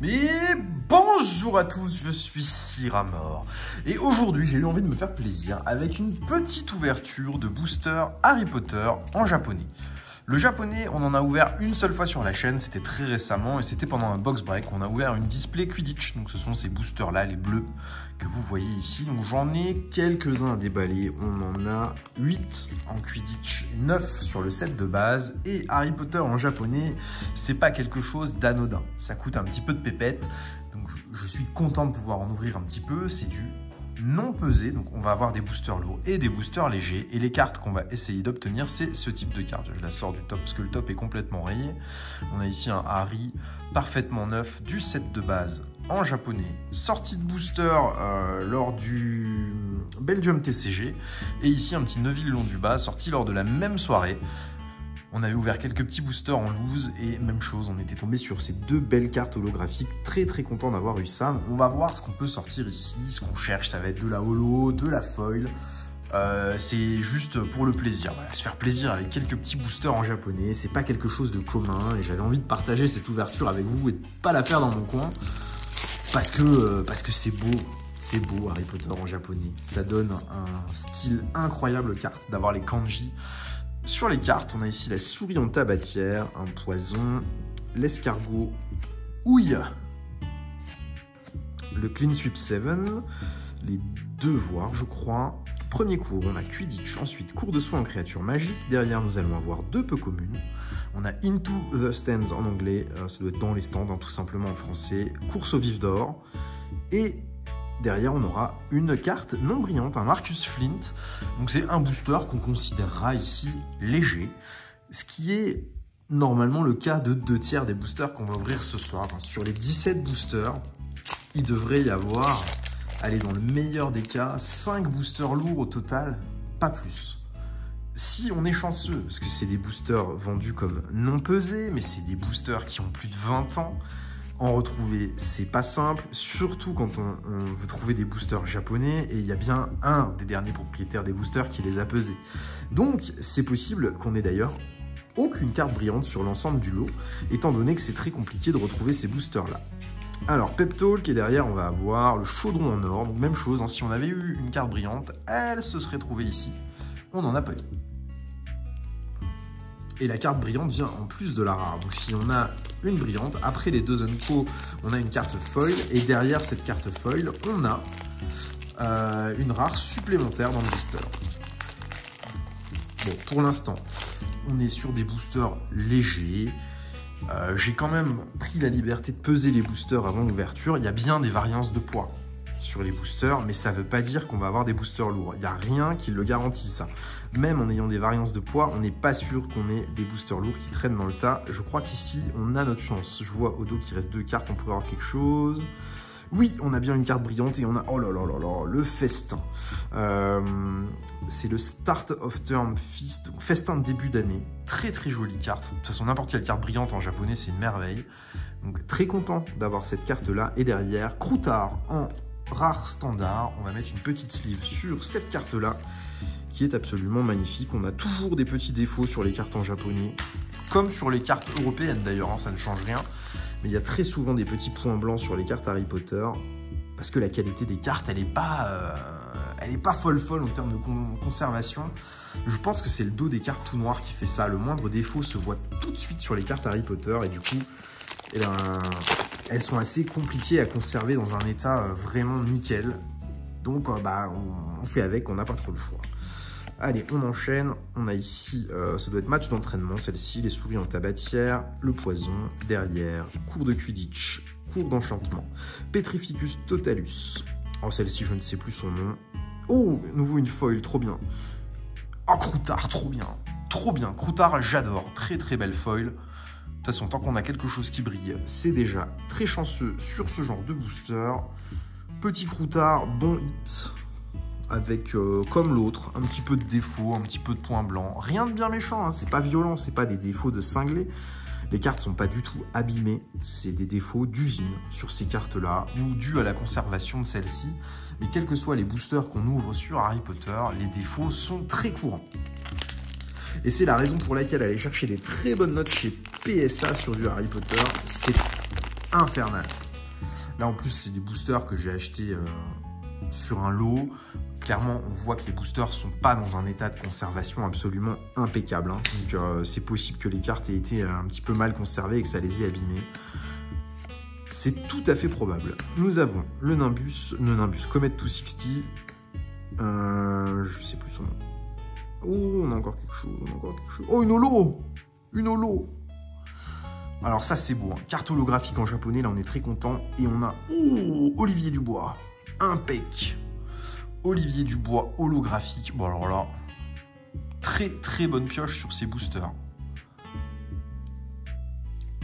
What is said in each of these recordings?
Mais bonjour à tous, je suis Syramore. Et aujourd'hui, j'ai eu envie de me faire plaisir avec une petite ouverture de booster Harry Potter en japonais. Le japonais, on en a ouvert une seule fois sur la chaîne, c'était très récemment et c'était pendant un box break. On a ouvert une display Quidditch, donc ce sont ces boosters là, les bleus que vous voyez ici. Donc j'en ai quelques-uns à déballer, on en a 8 en Quidditch, 9 sur le set de base. Et Harry Potter en japonais, c'est pas quelque chose d'anodin, ça coûte un petit peu de pépette. Donc je suis content de pouvoir en ouvrir un petit peu, c'est du non pesé, donc on va avoir des boosters lourds et des boosters légers, et les cartes qu'on va essayer d'obtenir, c'est ce type de carte. Je la sors du top parce que le top est complètement rayé. On a ici un Harry parfaitement neuf du set de base en japonais, sorti de booster lors du Belgium TCG, et ici un petit Neville long du bas, sorti lors de la même soirée. On avait ouvert quelques petits boosters en loose et même chose, on était tombé sur ces deux belles cartes holographiques. Très content d'avoir eu ça. On va voir ce qu'on peut sortir ici, ce qu'on cherche. Ça va être de la holo, de la foil. C'est juste pour le plaisir. Voilà, se faire plaisir avec quelques petits boosters en japonais. C'est pas quelque chose de commun et j'avais envie de partager cette ouverture avec vous et de pas la faire dans mon coin. Parce que c'est beau. C'est beau Harry Potter en japonais. Ça donne un style incroyable carte d'avoir les kanji. Sur les cartes, on a ici la souris en tabatière, un poison, l'escargot, houille, le Clean Sweep 7, les devoirs, je crois. Premier cours, on a Quidditch, ensuite cours de soin en créature magique. Derrière, nous allons avoir deux peu communes. On a Into the Stands en anglais, ça doit être dans les stands, hein, tout simplement en français. Course au vif d'or. Et derrière, on aura une carte non brillante, un Marcus Flint. Donc c'est un booster qu'on considérera ici léger, ce qui est normalement le cas de 2/3 des boosters qu'on va ouvrir ce soir. Enfin, sur les 17 boosters, il devrait y avoir, allez, dans le meilleur des cas, 5 boosters lourds au total, pas plus. Si on est chanceux, parce que c'est des boosters vendus comme non pesés, mais c'est des boosters qui ont plus de 20 ans, en retrouver, c'est pas simple, surtout quand on veut trouver des boosters japonais, et il y a bien un des derniers propriétaires des boosters qui les a pesés. Donc, c'est possible qu'on ait d'ailleurs aucune carte brillante sur l'ensemble du lot, étant donné que c'est très compliqué de retrouver ces boosters-là. Alors, Pep Talk, et derrière, on va avoir le chaudron en or, donc même chose, hein, si on avait eu une carte brillante, elle se serait trouvée ici, on n'en a pas eu. Et la carte brillante vient en plus de la rare. Donc si on a une brillante, après les deux Unco, on a une carte foil. Et derrière cette carte foil, on a une rare supplémentaire dans le booster. Bon, pour l'instant, on est sur des boosters légers. J'ai quand même pris la liberté de peser les boosters avant l'ouverture. Il y a bien des variances de poids sur les boosters, mais ça ne veut pas dire qu'on va avoir des boosters lourds. Il n'y a rien qui le garantit, ça. Même en ayant des variances de poids, on n'est pas sûr qu'on ait des boosters lourds qui traînent dans le tas. Je crois qu'ici, on a notre chance. Je vois au dos qu'il reste 2 cartes, on pourrait avoir quelque chose. Oui, on a bien une carte brillante et on a... Oh là là là là, le festin. C'est le Start of Term Feast, festin de début d'année. Très jolie carte. De toute façon, n'importe quelle carte brillante en japonais, c'est une merveille. Donc très content d'avoir cette carte-là. Et derrière, Croutard en rare standard. On va mettre une petite sleeve sur cette carte-là, qui est absolument magnifique. On a toujours des petits défauts sur les cartes en japonais, comme sur les cartes européennes d'ailleurs, hein, ça ne change rien. Mais il y a très souvent des petits points blancs sur les cartes Harry Potter, parce que la qualité des cartes, elle n'est pas folle en termes de conservation. Je pense que c'est le dos des cartes tout noir qui fait ça. Le moindre défaut se voit tout de suite sur les cartes Harry Potter, et du coup, eh ben, elles sont assez compliquées à conserver dans un état vraiment nickel. Donc on fait avec, on n'a pas trop le choix. Allez, on enchaîne. On a ici, ça doit être match d'entraînement, celle-ci, les souris en tabatière, le poison, derrière, cours de Quidditch, cours d'enchantement, Petrificus Totalus. Oh, celle-ci, je ne sais plus son nom. Oh, nouveau une foil, trop bien. Oh, Croutard, trop bien. Trop bien, Croutard, j'adore. Très belle foil. De toute façon, tant qu'on a quelque chose qui brille, c'est déjà très chanceux sur ce genre de booster. Petit Croutard, bon hit. Avec, comme l'autre, un petit peu de défauts, un petit peu de points blancs. Rien de bien méchant, hein, c'est pas violent, c'est pas des défauts de cinglé. Les cartes sont pas du tout abîmées, c'est des défauts d'usine sur ces cartes-là, ou dus à la conservation de celles-ci. Mais quels que soient les boosters qu'on ouvre sur Harry Potter, les défauts sont très courants. Et c'est la raison pour laquelle aller chercher des très bonnes notes chez PSA sur du Harry Potter, c'est infernal. Là, en plus, c'est des boosters que j'ai achetés sur un lot. Clairement, on voit que les boosters ne sont pas dans un état de conservation absolument impeccable. Hein. Donc, c'est possible que les cartes aient été un petit peu mal conservées et que ça les ait abîmées. C'est tout à fait probable. Nous avons le Nimbus Comet 260. Je sais plus son nom. Oh, on a encore quelque chose. Oh, une holo! Une holo! Alors ça, c'est beau. Hein. Carte holographique en japonais, là, on est très content. Et on a... Oh, Olivier Dubois. Impec. Olivier Dubois holographique. Bon, alors là, très, très bonne pioche sur ces boosters.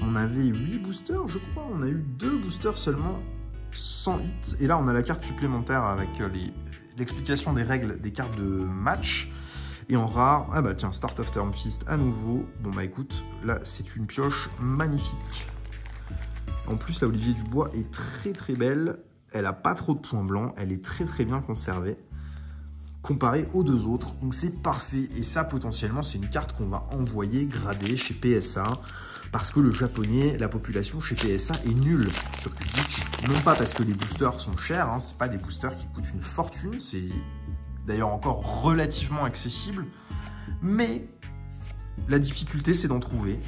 On avait 8 boosters, je crois. On a eu 2 boosters seulement, 100 hits. Et là, on a la carte supplémentaire avec l'explication des règles des cartes de match. Et en rare, ah bah tiens, Start of Turn Fist à nouveau. Bon bah écoute, là, c'est une pioche magnifique. En plus, la Olivier Dubois est très très belle. Elle n'a pas trop de points blancs. Elle est très très bien conservée. Comparée aux deux autres. Donc c'est parfait. Et ça, potentiellement, c'est une carte qu'on va envoyer gradée chez PSA. Parce que le japonais, la population chez PSA est nulle sur Quidditch. Non pas parce que les boosters sont chers, hein, c'est pas des boosters qui coûtent une fortune, c'est d'ailleurs encore relativement accessible. Mais la difficulté, c'est d'en trouver.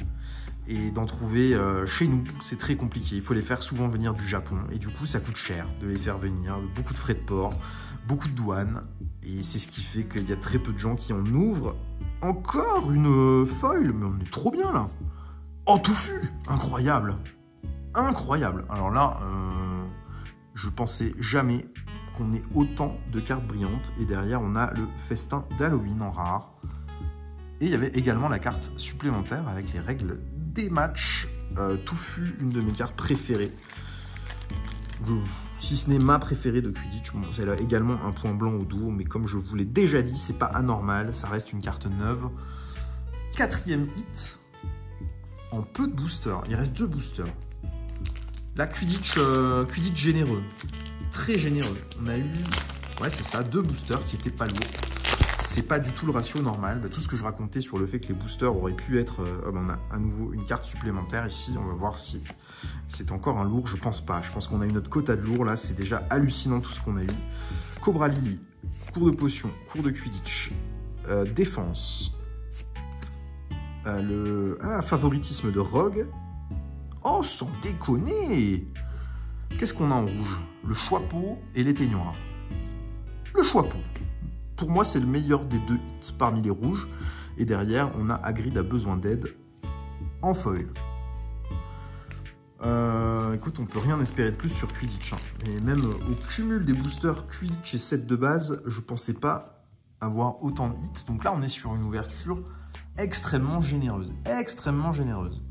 Et d'en trouver chez nous, c'est très compliqué. Il faut les faire souvent venir du Japon. Et du coup, ça coûte cher de les faire venir. Beaucoup de frais de port, beaucoup de douane. Et c'est ce qui fait qu'il y a très peu de gens qui en ouvrent. Encore une foil, mais on est trop bien là. Oh, touffu! Incroyable! Incroyable! Alors là, je pensais jamais qu'on ait autant de cartes brillantes. Et derrière, on a le festin d'Halloween en rare. Et il y avait également la carte supplémentaire avec les règles des matchs. Touffu, une de mes cartes préférées. Si ce n'est ma préférée de Quidditch, bon, elle a également un point blanc au dos. Mais comme je vous l'ai déjà dit, c'est pas anormal. Ça reste une carte neuve. 4e hit. En peu de boosters. Il reste 2 boosters. Là, Quidditch généreux. Très généreux. On a eu, ouais, c'est ça, 2 boosters qui n'étaient pas lourds. C'est pas du tout le ratio normal. Bah, tout ce que je racontais sur le fait que les boosters auraient pu être... on a à nouveau une carte supplémentaire ici. On va voir si c'est encore un lourd. Je pense pas. Je pense qu'on a eu notre quota de lourd. Là, c'est déjà hallucinant tout ce qu'on a eu. Cobra Lily, cours de potion, cours de Quidditch, défense... favoritisme de Rogue. Oh, sans déconner! Qu'est-ce qu'on a en rouge? Le Choixpeau et l'éteignoir. Le Choixpeau. Pour moi, c'est le meilleur des 2 hits parmi les rouges. Et derrière, on a Hagrid a besoin d'aide en foil. Écoute, on peut rien espérer de plus sur Quidditch. Hein. Et même au cumul des boosters Quidditch et set de base, je pensais pas avoir autant de hits. Donc là, on est sur une ouverture extrêmement généreuse. Extrêmement généreuse.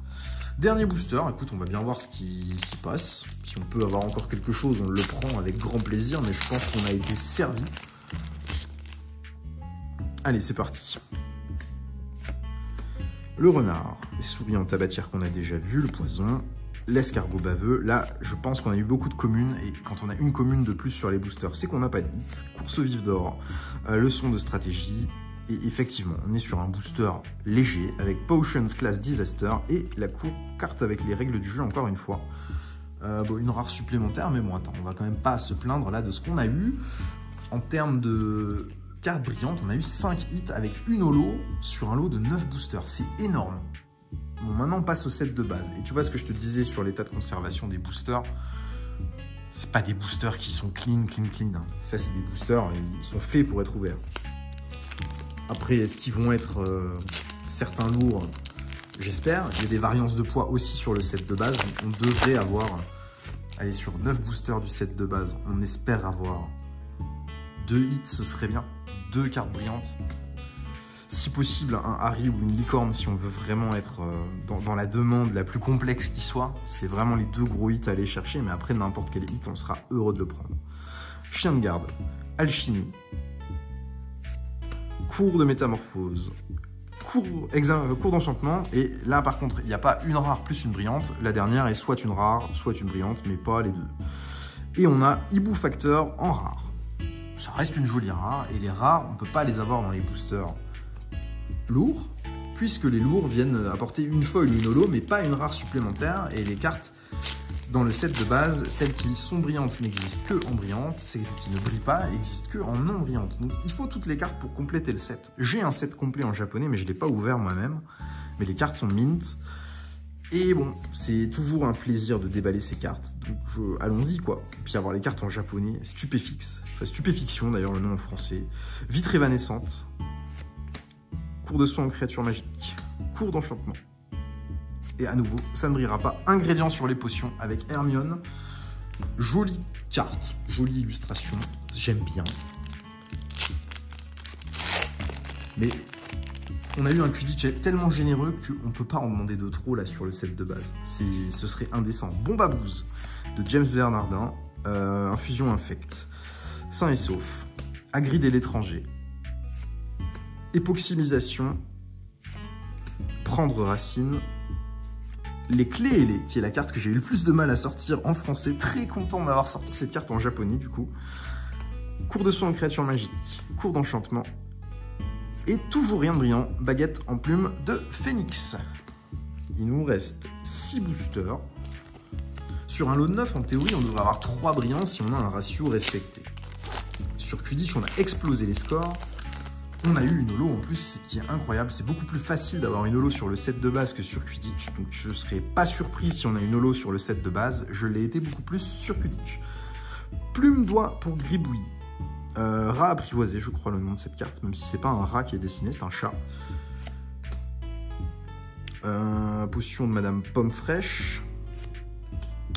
Dernier booster, écoute, on va bien voir ce qui s'y passe. Si on peut avoir encore quelque chose, on le prend avec grand plaisir, mais je pense qu'on a été servi. Allez, c'est parti. Le renard, les souris en tabatière qu'on a déjà vu, le poison, l'escargot baveux. Là, je pense qu'on a eu beaucoup de communes, et quand on a une commune de plus sur les boosters, c'est qu'on n'a pas de hit. Course au vif d'or, leçon de stratégie. Et effectivement, on est sur un booster léger avec Potions Class Disaster et la carte avec les règles du jeu encore une fois. Bon, une rare supplémentaire, mais bon, attends, on va quand même pas se plaindre là de ce qu'on a eu. En termes de cartes brillantes, on a eu 5 hits avec une holo sur un lot de 9 boosters. C'est énorme. Bon, maintenant on passe au set de base. Et tu vois ce que je te disais sur l'état de conservation des boosters. C'est pas des boosters qui sont clean. Hein. Ça, c'est des boosters, ils sont faits pour être ouverts. Après, est-ce qu'ils vont être certains lourds? J'espère. Il y a des variances de poids aussi sur le set de base. On devrait avoir, allez, sur 9 boosters du set de base, on espère avoir 2 hits, ce serait bien. 2 cartes brillantes. Si possible, un Harry ou une licorne, si on veut vraiment être dans la demande la plus complexe qui soit. C'est vraiment les 2 gros hits à aller chercher, mais après, n'importe quel hit, on sera heureux de le prendre. Chien de garde, alchimie. Cours de métamorphose, cours d'enchantement, et là par contre il n'y a pas une rare plus une brillante, la dernière est soit une rare, soit une brillante, mais pas les 2. Et on a Hibou Factor en rare. Ça reste une jolie rare, et les rares, on ne peut pas les avoir dans les boosters lourds, puisque les lourds viennent apporter une foil ou une holo, mais pas une rare supplémentaire, et les cartes dans le set de base, celles qui sont brillantes n'existent que en brillantes, celles qui ne brillent pas existent que en non brillantes. Donc il faut toutes les cartes pour compléter le set. J'ai un set complet en japonais, mais je ne l'ai pas ouvert moi-même. Mais les cartes sont mint. Et bon, c'est toujours un plaisir de déballer ces cartes. Donc allons-y quoi. Et puis avoir les cartes en japonais, Stupéfix. Enfin, Stupéfiction d'ailleurs le nom en français. Vitre évanescente. Cours de soin en créatures magiques. Cours d'enchantement. Et à nouveau, ça ne brillera pas. Ingrédients sur les potions avec Hermione. Jolie carte, jolie illustration. J'aime bien. Mais on a eu un Quidditch tellement généreux qu'on ne peut pas en demander de trop là sur le set de base. Ce serait indécent. Bombe à bouse de James Bernardin. Infusion infect. Sain et sauf. Agride et l'étranger. Époxymisation. Prendre racine. Les clés ailées, qui est la carte que j'ai eu le plus de mal à sortir en français. Très content d'avoir sorti cette carte en japonais du coup. Cours de soin en créature magique. Cours d'enchantement. Et toujours rien de brillant, baguette en plume de Phénix. Il nous reste 6 boosters. Sur un lot de 9, en théorie, on devrait avoir 3 brillants si on a un ratio respecté. Sur Quidditch, on a explosé les scores. On a eu une holo en plus, ce qui est incroyable. C'est beaucoup plus facile d'avoir une holo sur le set de base que sur Quidditch. Donc je ne serais pas surpris si on a une holo sur le set de base. Je l'ai été beaucoup plus sur Quidditch. Plume d'oie pour Gribouille. Rat apprivoisé, je crois le nom de cette carte, même si c'est pas un rat qui est dessiné, c'est un chat. Potion de Madame Pomme Fraîche.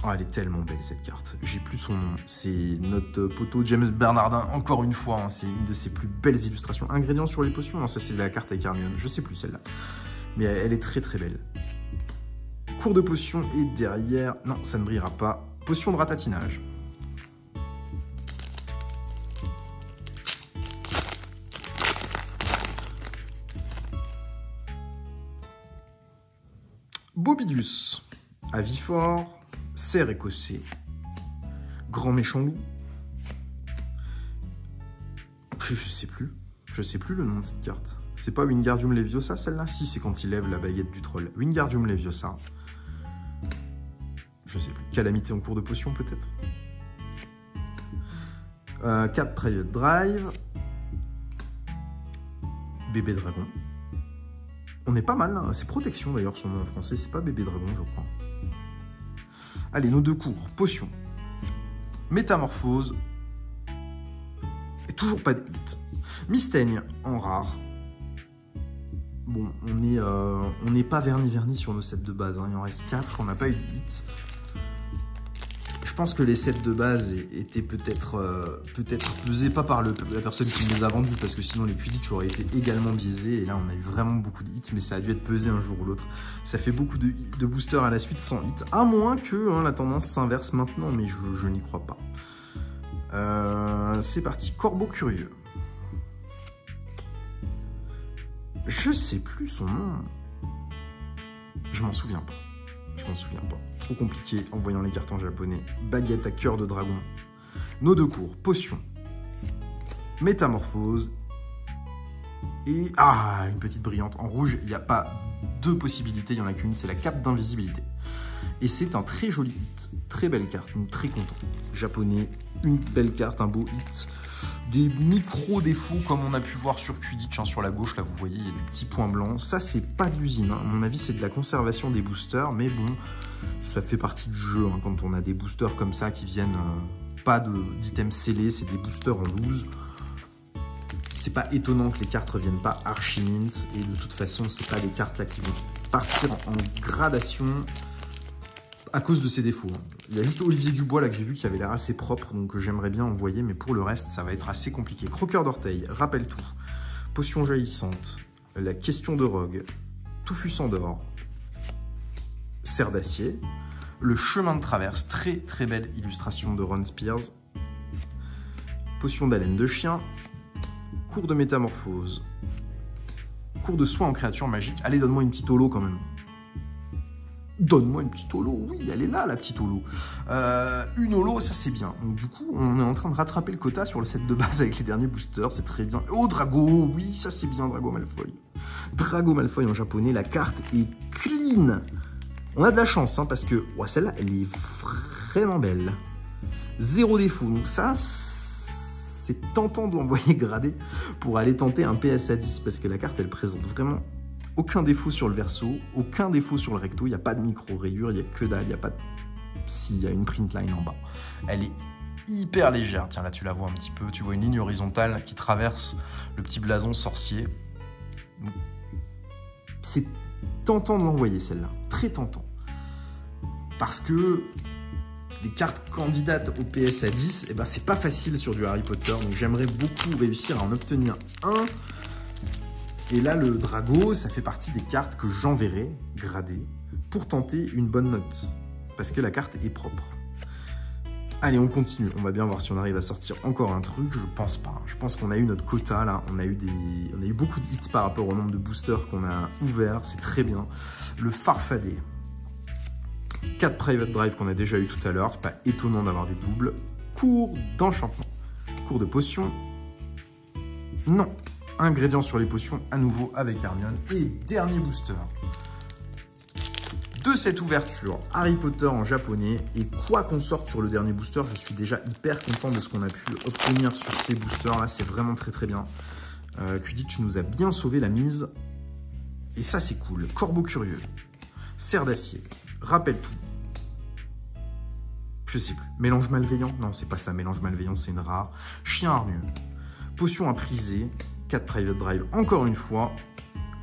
Oh, elle est tellement belle cette carte, j'ai plus son nom. C'est notre poteau James Bernardin, encore une fois, hein, c'est une de ses plus belles illustrations. Ingrédients sur les potions, non ça c'est la carte avec Hermione, je sais plus celle-là. Mais elle est très très belle. Cours de potion et derrière, non ça ne brillera pas. Potion de ratatinage. Bobidius, avis fort, cerf écossais, grand méchant loup. Je sais plus le nom de cette carte. C'est pas Wingardium Leviosa celle-là? Si, c'est quand il lève la baguette du troll. Wingardium Leviosa. Je sais plus. Calamité en cours de potion peut-être. 4 Private Drive. Bébé dragon. On est pas mal, hein. C'est protection d'ailleurs son nom en français, c'est pas bébé dragon je crois. Allez, nos 2 cours, potion, métamorphose, et toujours pas de hit. Mystaigne en rare. Bon, on n'est pas verni sur nos sets de base, hein. Il en reste 4, on n'a pas eu de hit. Je pense que les sets de base étaient peut-être pesés pas par la personne qui les a vendus, parce que sinon les Quidditch auraient été également biaisés, et là on a eu vraiment beaucoup de hits, mais ça a dû être pesé un jour ou l'autre. Ça fait beaucoup de boosters à la suite sans hit, à moins que hein, la tendance s'inverse maintenant, mais je n'y crois pas. C'est parti, Corbeau Curieux. Je sais plus son nom. Je m'en souviens pas. Trop compliqué en voyant les cartes en japonais. Baguette à cœur de dragon. Nos 2 cours. Potion. Métamorphose. Et... ah, une petite brillante. En rouge, il n'y a pas 2 possibilités. Il n'y en a qu'une. C'est la cape d'invisibilité. Et c'est un très joli hit. Très belle carte. Donc très content. Japonais. Une belle carte. Un beau hit. Des micro-défauts comme on a pu voir sur Quidditch, hein, sur la gauche, là vous voyez, il y a du petit point blanc. Ça, c'est pas de l'usine, hein. À mon avis, c'est de la conservation des boosters, mais bon, ça fait partie du jeu, hein, quand on a des boosters comme ça qui viennent pas d'items scellés, c'est des boosters en loose. C'est pas étonnant que les cartes reviennent pas archi mint, et de toute façon, c'est pas des cartes là qui vont partir en gradation à cause de ses défauts, hein. Il y a juste Olivier Dubois là que j'ai vu qui avait l'air assez propre, donc j'aimerais bien envoyer, mais pour le reste, ça va être assez compliqué. Croqueur d'orteil, rappelle tout. Potion jaillissante, la question de Rogue, Touffu d'or, serre d'acier, le chemin de traverse, très très belle illustration de Ron Spears, potion d'haleine de chien, cours de métamorphose, cours de soin en créature magique. Allez, donne-moi une petite holo quand même. Donne-moi une petite holo, oui, elle est là, la petite holo. Une holo, ça c'est bien. Donc du coup, on est en train de rattraper le quota sur le set de base avec les derniers boosters, c'est très bien. Oh, Drago, oui, ça c'est bien, Drago Malfoy. Drago Malfoy en japonais, la carte est clean. On a de la chance, hein, parce que celle-là, elle est vraiment belle. 0 défaut. Donc ça, c'est tentant de l'envoyer gradé pour aller tenter un PSA 10, parce que la carte, elle présente vraiment aucun défaut sur le verso, aucun défaut sur le recto. Il n'y a pas de micro-rayures, il n'y a que dalle, il n'y a pas de... Si, il y a une print line en bas. Elle est hyper légère. Tiens, là, tu la vois un petit peu. Tu vois une ligne horizontale qui traverse le petit blason sorcier. C'est tentant de l'envoyer, celle-là. Très tentant. Parce que les cartes candidates au PSA 10, eh ben, c'est pas facile sur du Harry Potter. Donc, j'aimerais beaucoup réussir à en obtenir un. Et là, le Drago, ça fait partie des cartes que j'enverrai gradées pour tenter une bonne note. Parce que la carte est propre. Allez, on continue. On va bien voir si on arrive à sortir encore un truc. Je pense pas. Je pense qu'on a eu notre quota, là. On a eu beaucoup de hits par rapport au nombre de boosters qu'on a ouverts. C'est très bien. Le Farfadet. 4 Private Drive qu'on a déjà eu tout à l'heure. C'est pas étonnant d'avoir des doubles. Cours d'enchantement. Cours de potion. Non. Ingrédients sur les potions, à nouveau avec Hermione. Et dernier booster de cette ouverture, Harry Potter en japonais. Et quoi qu'on sorte sur le dernier booster, je suis déjà hyper content de ce qu'on a pu obtenir sur ces boosters. Là, c'est vraiment très très bien. Quidditch nous a bien sauvé la mise. Et ça, c'est cool. Corbeau curieux. Serre d'acier. Rappelle tout. Je sais plus. Mélange malveillant? Non, c'est pas ça. Mélange malveillant, c'est une rare. Chien hargneux. Potion à priser. 4 Private Drive encore une fois.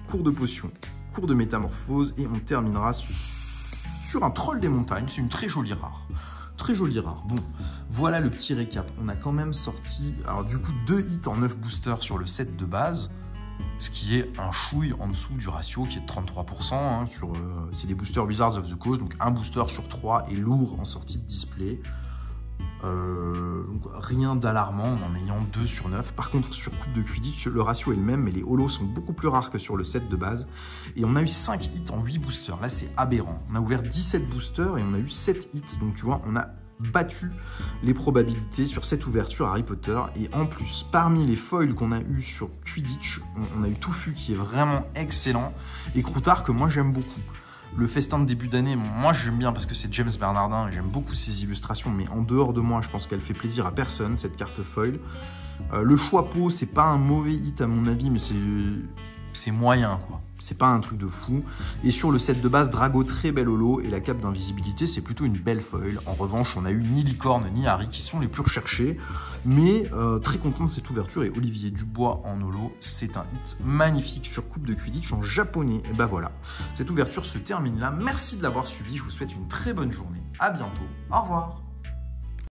Cours de potion. Cours de métamorphose. Et on terminera sur un troll des montagnes. C'est une très jolie rare. Très jolie rare. Bon, voilà le petit récap. On a quand même sorti, alors du coup, 2 hits en 9 boosters sur le set de base. Ce qui est un chouille en dessous du ratio qui est de 33%. Hein, c'est des boosters Wizards of the Coast. Donc un booster sur 3 est lourd en sortie de display. Donc rien d'alarmant en ayant 2 sur 9. Par contre, sur Coupe de Quidditch, le ratio est le même, mais les holos sont beaucoup plus rares que sur le set de base. Et on a eu 5 hits en 8 boosters. Là, c'est aberrant. On a ouvert 17 boosters et on a eu 7 hits. Donc, tu vois, on a battu les probabilités sur cette ouverture Harry Potter. Et en plus, parmi les foils qu'on a eu sur Quidditch, on a eu Touffu qui est vraiment excellent. Et Croutard que moi, j'aime beaucoup. Le festin de début d'année, moi j'aime bien parce que c'est James Bernardin et j'aime beaucoup ses illustrations, mais en dehors de moi, je pense qu'elle fait plaisir à personne, cette carte foil. Le Choix-Peau, c'est pas un mauvais hit à mon avis, mais c'est moyen, quoi. C'est pas un truc de fou. Et sur le set de base, Drago, très bel holo, et la cape d'invisibilité, c'est plutôt une belle foil. En revanche, on a eu ni Licorne ni Harry qui sont les plus recherchés, mais très content de cette ouverture. Et Olivier Dubois en holo, c'est un hit magnifique sur Coupe de Quidditch en japonais. Et ben voilà, cette ouverture se termine là. Merci de l'avoir suivi, je vous souhaite une très bonne journée. À bientôt, au revoir.